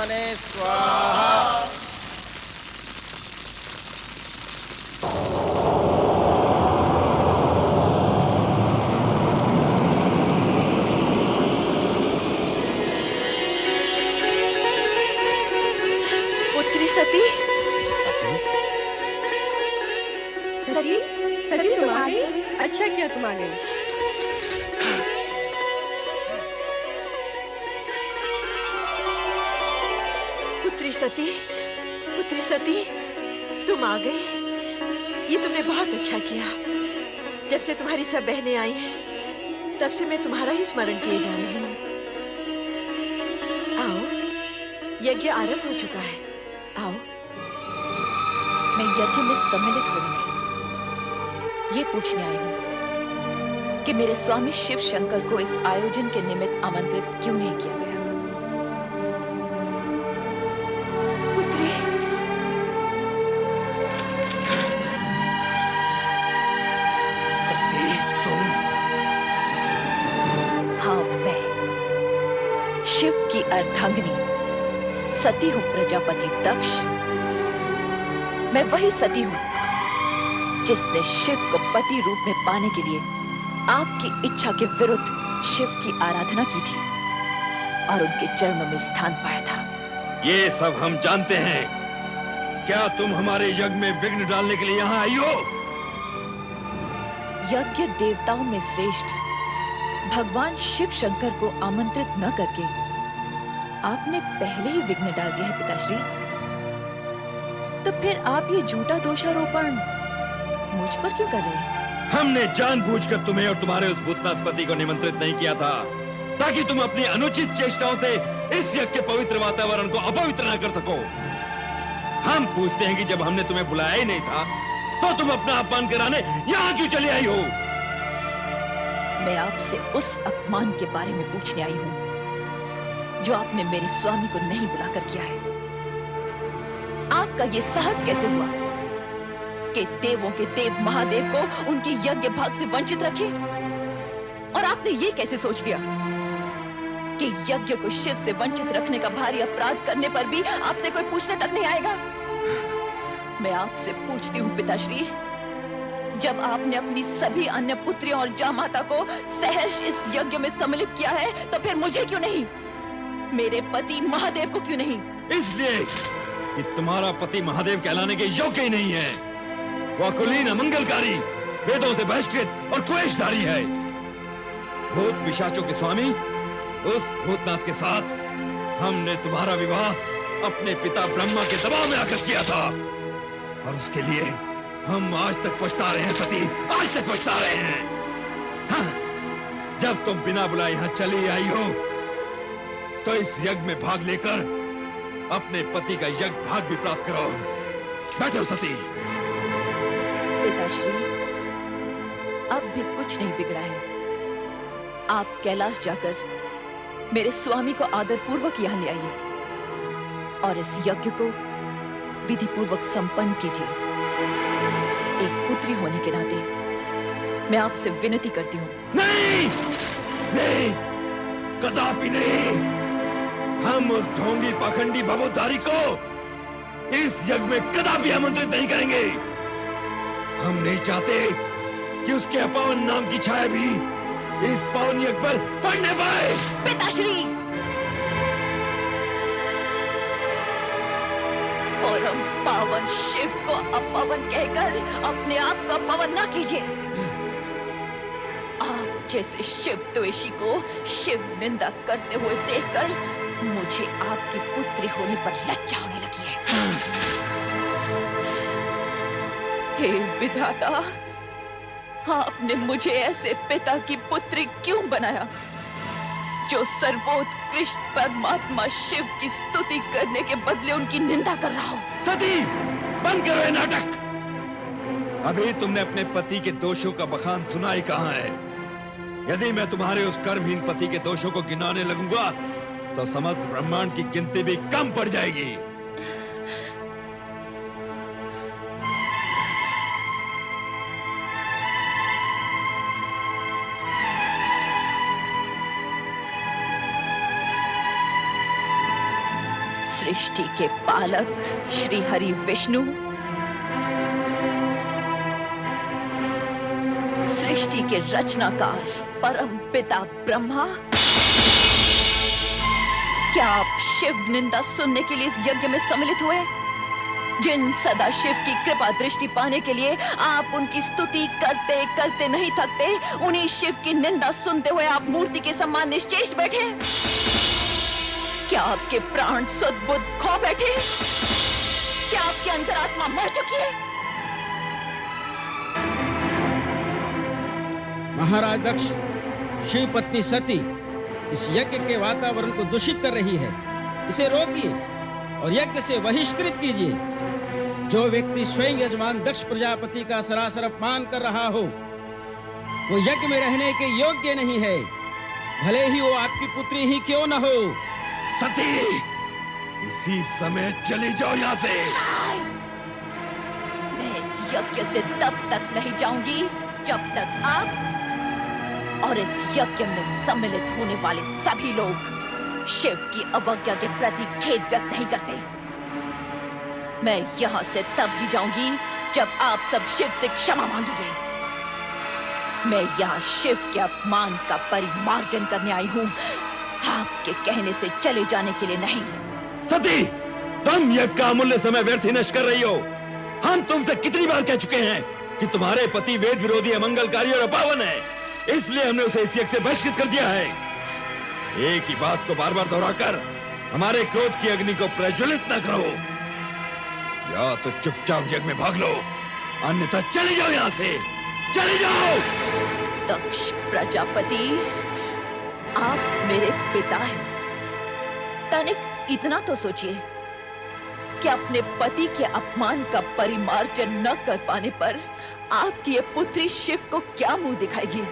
स्वाहाने स्वाहा। पुत्री सती, सती, सती, सती तुम आ गई? अच्छा किया तुम आ गई। पुत्री सती, पुत्री सती, तुम आ गई। ये तुमने बहुत अच्छा किया। जब से तुम्हारी सब बहनें आई हैं, तब से मैं तुम्हारा ही स्मरण किए जा रही हूँ। आओ, यज्ञ आरंभ हो चुका है। आओ। मैं यज्ञ में सम्मिलित होने नहीं, ये पूछने आई हूँ कि मेरे स्वामी शिव शंकर को इस आयोजन के निमित्त आमंत्रित क्यों नहीं किया गया। पुत्री, सती, तुम? हाँ, मैं शिव की अर्धांगिनी सती हूँ प्रजापति दक्ष। मैं वही सती हूँ जिसने शिव को पति रूप में पाने के लिए आपकी इच्छा के विरुद्ध शिव की आराधना की थी और उनके चरणों में स्थान पाया था। ये सब हम जानते हैं। क्या तुम हमारे यज्ञ में विघ्न डालने के लिए यहाँ आई हो? यज्ञ देवताओं में श्रेष्ठ भगवान शिव शंकर को आमंत्रित न करके आपने पहले ही विघ्न डाल दिया है पिताश्री। तो फिर आप ये झूठा दोषारोपण मुझ पर क्यों कर रहे हैं? हमने जानबूझकर तुम्हें और तुम्हारे उस भूतनाथ पति को निमंत्रित नहीं किया था ताकि तुम अपनी अनुचित चेष्टाओं से इस यज्ञ के पवित्र वातावरण को अपवित्र न कर सको। हम पूछते हैं कि जब हमने तुम्हें बुलाया ही नहीं था तो तुम अपना अपमान कराने यहाँ क्यों चली आई हो? मैं आपसे उस अपमान के बारे में पूछने आई हूँ जो आपने मेरे स्वामी को नहीं बुलाकर किया है। आपका ये साहस कैसे हुआ कि देवों के देव महादेव को उनके यज्ञ भाग से वंचित रखे? और आपने ये कैसे सोच लिया कि यज्ञ को शिव से वंचित रखने का भारी अपराध करने पर भी आपसे कोई पूछने तक नहीं आएगा? मैं आपसे पूछती हूँ पिताश्री, जब आपने अपनी सभी अन्य पुत्रियों और जामाता को सहर्ष इस यज्ञ में सम्मिलित किया है, तो फिर मुझे क्यों नहीं? मेरे पति महादेव को क्यों नहीं? इसलिए कि तुम्हारा पति महादेव कहलाने के योग्य ही नहीं है। वह कुलीन अमंगलकारी, वेदों से बहिष्कृत और क्लेशधारी है। भूत पिशाचों के स्वामी उस भूतनाथ के साथ हमने तुम्हारा विवाह अपने पिता ब्रह्मा के दबाव में आकर किया था और उसके लिए हम आज तक पछता रहे हैं सती, आज तक पछता रहे हैं। हाँ, जब तुम बिना बुलाए यहाँ चली आई हो तो इस यज्ञ में भाग लेकर अपने पति का यज्ञ भाग भी प्राप्त करो। बैठो सती। पिताश्री, अब भी कुछ नहीं बिगड़ा है। आप कैलाश जाकर मेरे स्वामी को आदर पूर्वक यहाँ ले आइए और इस यज्ञ को विधि पूर्वक संपन्न कीजिए। एक पुत्री होने के नाते मैं आपसे विनती करती हूँ। नहीं, नहीं, कदापि नहीं। हम उस ढोंगी पाखंडी भवोद्धारी को इस यज्ञ में कदापि आमंत्रित नहीं करेंगे। हम नहीं चाहते कि उसके अपावन नाम की छाया भी इस पावन यज्ञ पर पड़ने पाए। पिताश्री, परम पावन शिव को अपवन कहकर अपने आप को अपवन ना कीजिए। आप जैसे शिव द्वेषी को शिव निंदा करते हुए देखकर मुझे आपकी पुत्री होने पर लज्जा होने लगी है। हे विधाता, आपने मुझे ऐसे पिता की पुत्री क्यों बनाया जो सर्वोत्कृष्ट परमात्मा शिव की स्तुति करने के बदले उनकी निंदा कर रहा हो? सती, बंद करो ये नाटक। अभी तुमने अपने पति के दोषों का बखान सुना ही कहां है? यदि मैं तुम्हारे उस कर्महीन पति के दोषों को गिनाने लगूंगा तो समस्त ब्रह्मांड की गिनती भी कम पड़ जाएगी। सृष्टि के पालक श्री हरि विष्णु, सृष्टि के रचनाकार परम पिता ब्रह्मा, क्या आप शिव निंदा सुनने के लिए इस यज्ञ में सम्मिलित हुए? जिन सदा शिव की कृपा दृष्टि पाने के लिए आप उनकी स्तुति करते करते नहीं थकते, उन्हीं शिव की निंदा सुनते हुए आप मूर्ति के सम्मान निश्चेष्ट बैठे? क्या आपके प्राण सद्बुद्ध खो बैठे? क्या आपकी अंतरात्मा मर चुकी है? महाराज दक्ष, शिव पत्नी सती इस यज्ञ के वातावरण को दूषित कर रही है। इसे रोकिए और यज्ञ से बहिष्कृत कीजिए। जो व्यक्ति स्वयं यजमान दक्ष प्रजापति का सरासर अपमान कर रहा हो, वो यज्ञ में रहने के योग्य नहीं है, भले ही वो आपकी पुत्री ही क्यों न हो। सती, इसी समय चली जाओ यहाँ से। मैं इस यज्ञ से तब तक नहीं जाऊंगी जब तक आप और इस यज्ञ में सम्मिलित होने वाले सभी लोग शिव की अवज्ञा के प्रति खेद व्यक्त नहीं करते। मैं यहां से तब ही जाऊंगी जब आप सब शिव से क्षमा मांगेंगे। मैं यहाँ शिव के अपमान का परिमार्जन करने आई हूँ, आपके कहने से चले जाने के लिए नहीं। सती, तुम यज्ञ का अमूल्य समय व्यर्थ ही नष्ट कर रही हो। हम तुमसे कितनी बार कह चुके हैं कि तुम्हारे पति वेद विरोधी, अमंगलकारी और अपावन है, इसलिए हमने उसे इस यज्ञ से बहिष्कृत कर दिया है। एक ही बात को बार बार दोहराकर हमारे क्रोध की अग्नि को प्रज्वलित न करो। या तो चुपचाप यज्ञ में भाग लो, अन्यथा चले जाओ यहाँ से, चले जाओ। दक्ष प्रजापति, आप मेरे पिता हैं। तनिक इतना तो सोचिए कि अपने पति के अपमान का परिमार्जन न कर पाने पर आपकी ये पुत्री शिव को क्या मुंह दिखाएगी?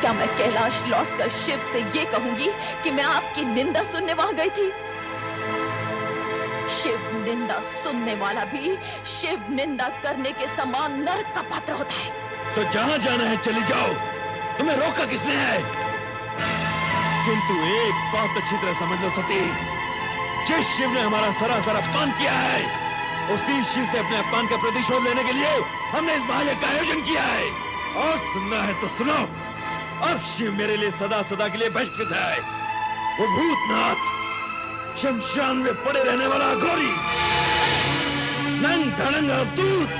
क्या मैं कैलाश लौटकर शिव से ये कहूंगी कि मैं आपकी निंदा सुनने वहां गई थी? शिव निंदा सुनने वाला भी शिव निंदा करने के समान नरक का पात्र होता है। तो जहां जाना है चली जाओ, तुम्हें रोका किसने है? किंतु एक बात अच्छी तरह समझ लो सती, जिस शिव ने हमारा सरासर अपमान किया है, उसी शिव से अपने अपमान का प्रतिशोध लेने के लिए हमने इस महायज्ञ का आयोजन किया है। और सुनना है तो सुनो, अब शिव मेरे लिए सदा सदा के लिए बहिष्कृत है। वो भूतनाथ, शमशान में पड़े रहने वाला घोरी, नंग धड़ंग अवधूत,